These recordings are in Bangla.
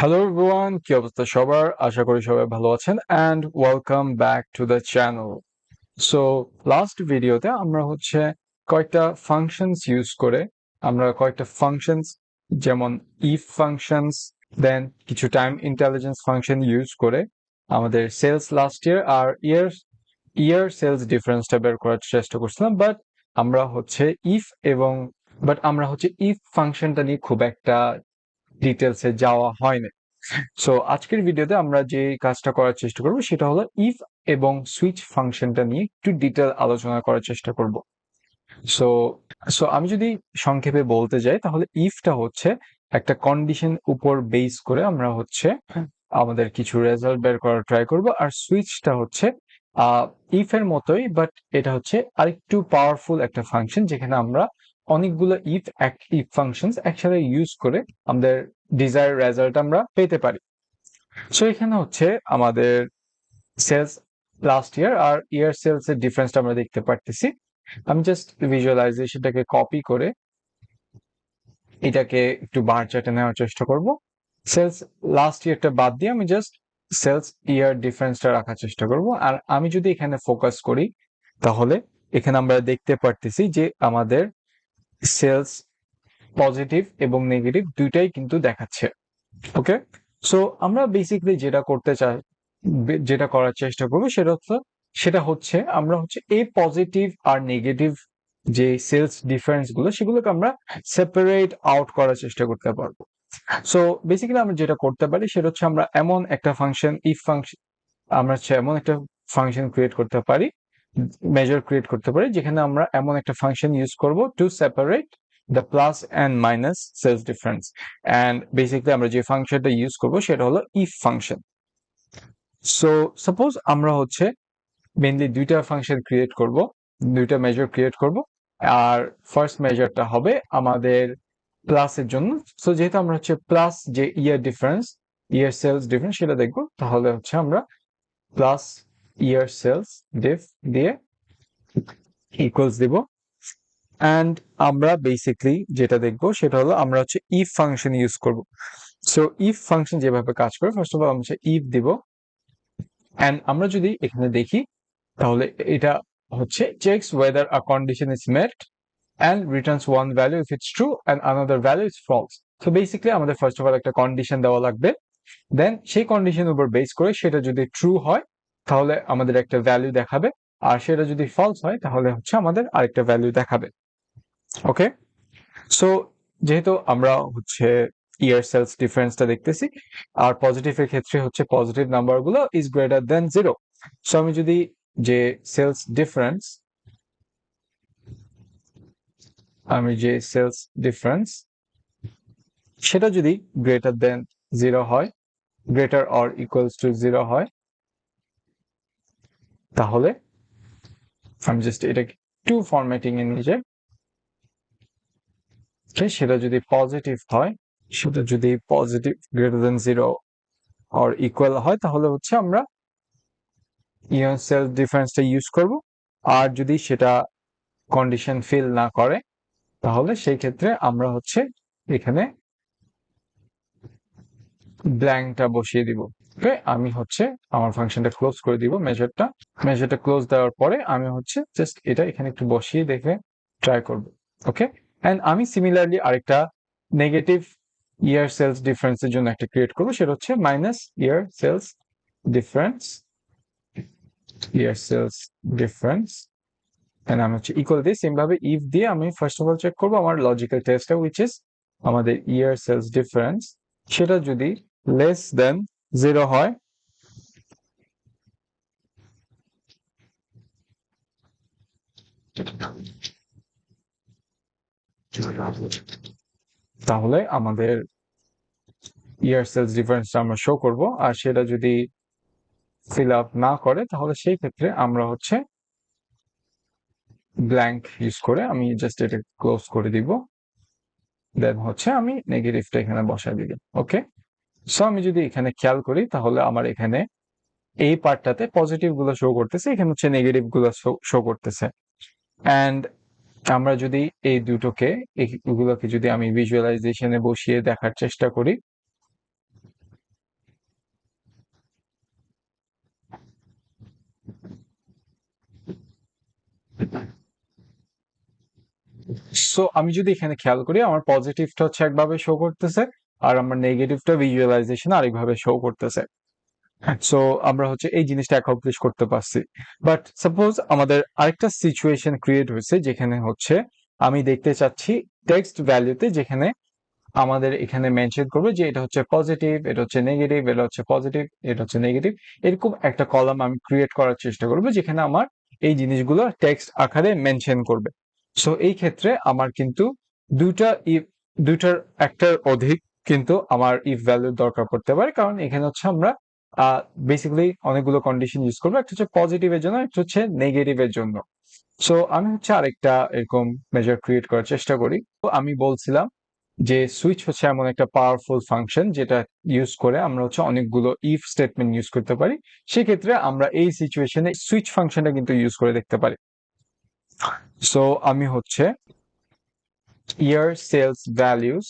হ্যালো এভরিওয়ান, কি অবস্থা সবার? আশা করি সবাই ভালো আছেন and welcome back to the channel. So last ভিডিওতে আমরা কয়েকটা ফাংশনস ইউজ করে কয়েকটা ফাংশনস যেমন if functions দেন কিছু টাইম ইন্টেলিজেন্স ফাংশন ইউজ করে আমাদের সেলস লাস্ট ইয়ার আর ইয়ার সেলস ডিফারেন্সটা বের করার চেষ্টা করছিলাম আমরা হচ্ছে ইফ এবং আমরা ইফ ফাংশনটা নিয়ে খুব একটা ডিটেলসে যাওয়া হয়নি। সো আজকের ভিডিওতে আমরা যে কাজটা করার চেষ্টা করব সেটা হলো ইফ এবং সুইচ ফাংশনটা নিয়ে একটু ডিটেল আলোচনা করার চেষ্টা করব। সো সো আমি যদি সংক্ষেপে বলতে যাই তাহলে ইফটা একটা কন্ডিশন উপর বেস করে আমরা আমাদের কিছু রেজাল্ট বের করার ট্রাই করব, আর সুইচটা ইফ এর মতোই, বাট এটা আরেকটু পাওয়ারফুল একটা ফাংশন যেখানে আমরা অনেকগুলো ইফ ফাংশনস একসাথে ইউজ করে আমাদের ডিজায়ার রেজাল্ট আমরা পেতে পারি। সো এখানে আমাদের সেলস লাস্ট ইয়ার আর ইয়ার সেলস এর ডিফারেন্সটা আমরা দেখতে পারতেছি। আমি জাস্ট ভিজুয়ালাইজেশনটাকে কপি করে এটাকে একটু বার চার্টে নেওয়ার চেষ্টা করব। সেলস লাস্ট ইয়ারটা বাদ দিয়ে আমি জাস্ট সেলস ইয়ার ডিফারেন্সটা রাখার চেষ্টা করব। আর আমি যদি এখানে ফোকাস করি তাহলে এখানে আমরা দেখতে পারতেছি যে আমাদের সেলস পজিটিভ এবং নেগেটিভ দুইটাই কিন্তু দেখাচ্ছে। ওকে, সো আমরা বেসিক্যালি যেটা করার চেষ্টা করবো সেটা হচ্ছে আমরা এই পজিটিভ আর নেগেটিভ যে সেলস ডিফারেন্স গুলো সেগুলোকে আমরা সেপারেট আউট করার চেষ্টা করতে পারবো। সো বেসিক্যালি আমরা যেটা করতে পারি সেটা আমরা এমন একটা ফাংশন এমন একটা ফাংশন ক্রিয়েট করতে পারি, মেজার ক্রিয়েট করতে পারি যেখানে আমরা এমন একটা ফাংশন ইউজ করব to separate the plus and minus sales difference, and basically আমরা যে ফাংশনটা ইউজ করব সেটা হলো if ফাংশন। সো সাপোজ আমরা মেইনলি দুইটা ফাংশন ক্রিয়েট করব, দুইটা মেজার ক্রিয়েট করব, আর ফার্স্ট মেজারটা হবে আমাদের প্লাসের জন্য। সো যেহেতু আমরা প্লাস যে ইয়ার সেলস ডিফারেন্স সেটা দেখবো, তাহলে আমরা প্লাস ইয়ার সেলস ডিফ দিয়ে ইকুয়ালস দিব। অ্যান্ড আমরা বেসিক্যালি যেটা দেখবো সেটা হলো আমরা ইফ ফাংশন ইউজ করব। সো ইফ ফাংশন যেভাবে কাজ করে, ফার্স্ট অফ অল আমরা ইফ দিব, অ্যান্ড আমরা যদি এখানে দেখি তাহলে এটা checks whether a condition is met and returns one value if it's true and another value is false. So basically আমাদের ফার্স্ট অফ অল একটা কন্ডিশন দেওয়া লাগবে, দেন সেই কন্ডিশনের উপর বেস করে সেটা যদি ট্রু হয় তাহলে আমাদের একটা ভ্যালু দেখাবে, আর সেটা যদি ফলস হয় তাহলে আমাদের আরেকটা ভ্যালু দেখাবে। ওকে, সো যেহেতু আমরা ইয়ার সেলস ডিফারেন্সটা দেখতেছি, আর পজিটিভ এর ক্ষেত্রে পজিটিভ নাম্বার গুলো ইজ গ্রেটার দেন 0। সো আমি যদি যে সেলস ডিফারেন্স সেটা যদি গ্রেটার দেন 0 হয়, গ্রেটার অর ইকুয়ালস টু 0 হয়, তাহলে আমি জাস্ট এটাকে টু ফরম্যাটিং এ নিয়ে যাই। সেটা যদি পজিটিভ হয়, সেটা যদি positive greater than 0 or equal হয়, তাহলে আমরা ইয়ার সেলস ডিফারেন্সটা ইউজ করব। আর যদি সেটা কন্ডিশন ফিল না করে তাহলে সেই ক্ষেত্রে আমরা এখানে ব্ল্যাঙ্কটা বসিয়ে দিব। ওকে, আমি আমার ফাংশনটা ক্লোজ করে দিব, মেজারটা ক্লোজ দেওয়ার পরে আমি জাস্ট এটা এখানে একটু বসিয়ে দেখে ট্রাই করব। ওকে, এন্ড আমি সিমিলারলি আরেকটা নেগেটিভ ইয়ার সেলস ডিফারেন্সের জন্য একটা ক্রিয়েট করব, সেটা minus year sales difference and আমি ইকুয়াল দিয়ে সেম ভাবে ইফ দিয়ে আমি ফার্স্ট অফ অল চেক করব আমার লজিক্যাল টেস্টটা, হুইচ ইজ আমাদের ইয়ার সেলস ডিফারেন্স সেটা যদি লেস দেন 0 হয়, তাহলে আমাদের ইয়ার সেলস ডিফারেন্সটা আমরা শো করব। আর সেটা যদি ফিল আপ না করে তাহলে সেই ক্ষেত্রে আমরা ব্ল্যাঙ্ক ইউজ করে আমি জাস্ট এটা ক্লোজ করে দিব, দেন আমি নেগেটিভটা এখানে বসাই দিব। ওকে, সো আমি যদি এখানে খেয়াল করি তাহলে আমার এখানে এই পার্টটাতে পজিটিভ গুলো শো করতেছে, এখানে নেগেটিভ গুলো শো করতেছে। অ্যান্ড আমরা যদি এই দুটোকে এগুলোকে যদি আমি ভিজুয়ালাইজেশনে বসিয়ে দেখার চেষ্টা করি সো আমি যদি এখানে খেয়াল করি আমার পজিটিভটা হচ্ছে একভাবে শো করতেছে আর আমার নেগেটিভটা ভিজুয়ালাইজেশন আরেকভাবে শো করতেছে। সো আমরা হচ্ছে এই জিনিসটা অ্যাকমপ্লিশ করতে পারছি। বাট সাপোজ আমাদের আরেকটা সিচুয়েশন ক্রিয়েট হয়েছে যেখানে হচ্ছে আমি দেখতে চাচ্ছি টেক্সট ভ্যালুতে যেখানে আমাদের এখানে মেনশন করবে যে এটা হচ্ছে পজিটিভ, এটা হচ্ছে নেগেটিভ, এটা হচ্ছে পজিটিভ, এটা হচ্ছে নেগেটিভ, এরকম একটা কলাম আমি ক্রিয়েট করার চেষ্টা করবো যেখানে আমার এই জিনিসগুলো টেক্সট আকারে মেনশন করবে। সো এই ক্ষেত্রে আমার কিন্তু দুইটা ইফ, দুইটার একটার অধিক কিন্তু আমার ইফ ভ্যালুর দরকার পড়তে পারে, কারণ এখানে হচ্ছে আমরা বেসিক্যালি অনেকগুলো কন্ডিশন ইউজ করবো, একটা হচ্ছে পজিটিভের জন্য, একটা হচ্ছে নেগেটিভের জন্য। সো আমি হচ্ছে আরেকটা এরকম মেজার ক্রিয়েট করার চেষ্টা করি। তো আমি বলছিলাম যে সুইচ হচ্ছে এমন একটা পাওয়ারফুল ফাংশন যেটা ইউজ করে আমরা হচ্ছে অনেকগুলো ইফ স্টেটমেন্ট ইউজ করতে পারি। সেক্ষেত্রে আমরা এই সিচুয়েশনে সুইচ ফাংশনটা কিন্তু ইউজ করে দেখতে পারি। সো আমি হচ্ছে ইয়ার সেলস ভ্যালিউস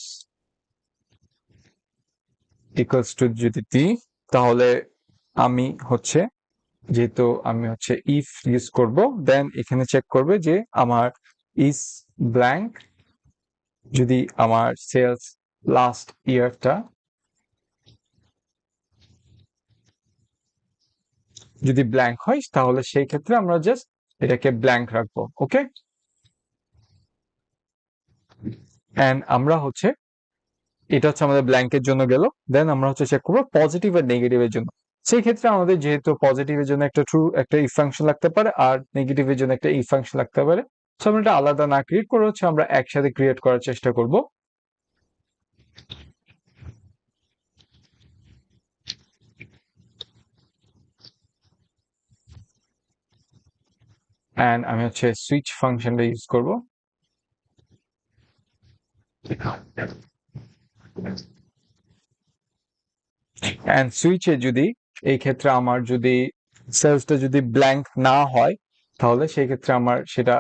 ইকুয়ালস টু যদি দিই, তাহলে আমি হচ্ছে যেহেতু আমি হচ্ছে ইফ ইউজ করব, দেন এখানে চেক করবে যে আমার ইজ ব্ল্যাঙ্ক, যদি আমার সেলস লাস্ট ইয়ারটা যদি ব্ল্যাঙ্ক হয় তাহলে সেই ক্ষেত্রে আমরা জাস্ট এটাকে ব্ল্যাঙ্ক রাখবো। ওকে, এন্ড আমরা হচ্ছে এটা হচ্ছে আমাদের ব্ল্যাঙ্কের জন্য গেল। দেন আমরা হচ্ছে চেক করবো পজিটিভ আর নেগেটিভের জন্য। সেই ক্ষেত্রে আমাদের যেহেতু পজিটিভের জন্য একটা ট্রু একটা ইফ ফাংশন লাগতে পারে আর নেগেটিভের জন্য একটা ইফ ফাংশন লাগতে পারে। সো আমরা এটা আলাদা না ক্রিয়েট করে হচ্ছে আমরা একসাথে ক্রিয়েট করার চেষ্টা করব। এন্ড আমি হচ্ছে সুইচ ফাংশনটা ইউজ করব। এন্ড সুইচে যদি এই ক্ষেত্রে আমার যদি সেলসটা যদি ব্ল্যাঙ্ক না হয় তাহলে সেই ক্ষেত্রে আমার সেটা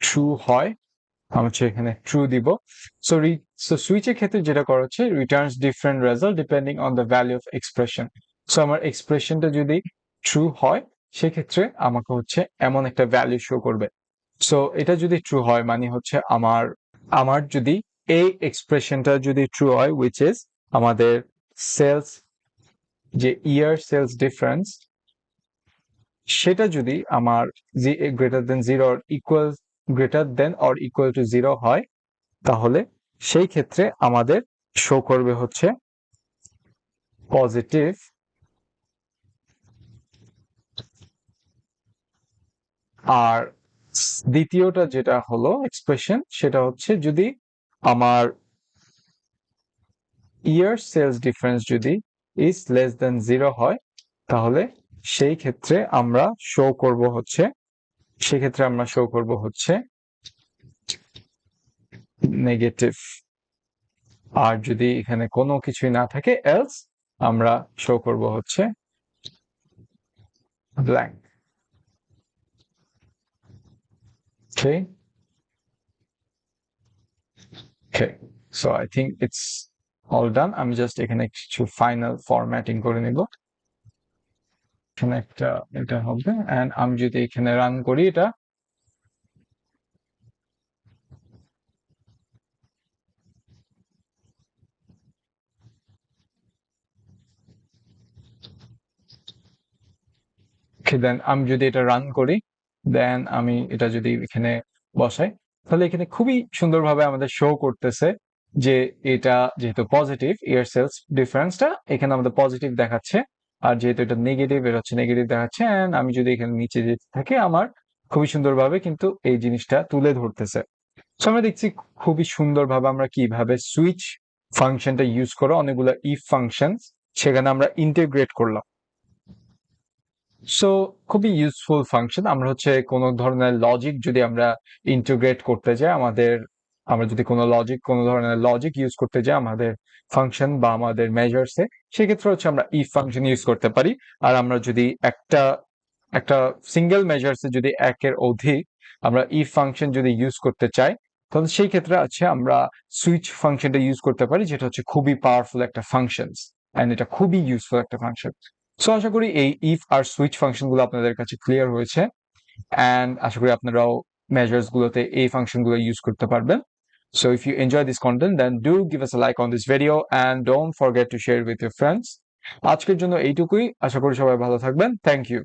ট্রু হয়, আমি হচ্ছে এখানে ট্রু দিব। সো সুইচের ক্ষেত্রে যেটা করা হচ্ছে Returns different result depending on the value of expression. So আমার এক্সপ্রেশনটা যদি ট্রু হয় সেক্ষেত্রে আমাকে হচ্ছে এমন একটা ভ্যালু শো করবে। সো এটা যদি ট্রু হয় মানে হচ্ছে আমার আমার যদি এই এক্সপ্রেশনটা যদি ট্রু হয় উইচ ইজ আমাদের সেলস যে ইয়ার সেলস ডিফারেন্স সেটা যদি আমার greater than zero equal greater than or equal to zero হয় তাহলে সেই ক্ষেত্রে আমাদের শো করবে হচ্ছে পজিটিভ। আর দ্বিতীয়টা যেটা হলো এক্সপ্রেশন সেটা হচ্ছে যদি আমার ইয়ার সেলস ডিফারেন্স যদি ইজ লেস দেন জিরো হয় তাহলে সেই ক্ষেত্রে আমরা শো করব হচ্ছে নেগেটিভ। আর যদি এখানে কোনো কিছুই না থাকে এলস আমরা শো করব হচ্ছে blank. Okay. Okay. So I think it's all done. আমি জাস্ট এখানে কিছু ফাইনাল ফরম্যাটিং করে নিব। এখানে একটা এটা হবে এন্ড আমি যদি এখানে রান করি এটা দেন আমি যদি এটা রান করি দেন আমি এটা যদি এখানে বসাই তাহলে এখানে খুবই সুন্দরভাবে আমাদের শো করতেছে যে এটা যেহেতু পজিটিভ ইয়ার সেলস ডিফারেন্সটা এখানে আমাদের পজিটিভ দেখাচ্ছে, আর যেহেতু এটা নেগেটিভ এটা হচ্ছে নেগেটিভ দেখাচ্ছে। এন্ড আমি যদি এখানে নিচে যেতে থাকি আমার খুবই সুন্দরভাবে কিন্তু এই জিনিসটা তুলে ধরতেছে। সো আমরা দেখছি খুবই সুন্দরভাবে আমরা কিভাবে সুইচ ফাংশনটা ইউজ করে অনেকগুলো ইফ ফাংশন সেখানে আমরা ইন্টিগ্রেট করলাম। সো খুবই ইউজফুল ফাংশন। আমরা হচ্ছে কোনো ধরনের লজিক যদি আমরা ইন্টিগ্রেট করতে যাই আমরা যদি কোনো ধরনের লজিক ইউজ করতে যাই আমাদের ফাংশন বা আমাদের মেজার্সে সেক্ষেত্রে হচ্ছে আমরা ইফ ফাংশন ইউজ করতে পারি। আর আমরা যদি একটা একটা সিঙ্গেল মেজার্সে যদি একের অধিক আমরা ইফ ফাংশন যদি ইউজ করতে চাই তাহলে সেই ক্ষেত্রে আছে আমরা সুইচ ফাংশনটা ইউজ করতে পারি, যেটা হচ্ছে খুবই পাওয়ারফুল একটা ফাংশন এন্ড এটা খুবই ইউজফুল একটা ফাংশন। সো আশা করি এই ইফ আর সুইচ ফাংশন গুলো আপনাদের কাছে ক্লিয়ার হয়েছে এন্ড আশা করি আপনারাও মেজার্স গুলোতে এই ফাংশনগুলো ইউজ করতে পারবেন। So if you enjoy this content, then do give us a like on this video and don't forget to share it with your friends. আজকের জন্য এইটুকুই, আশা করি সবাই ভালো থাকবেন। Thank you.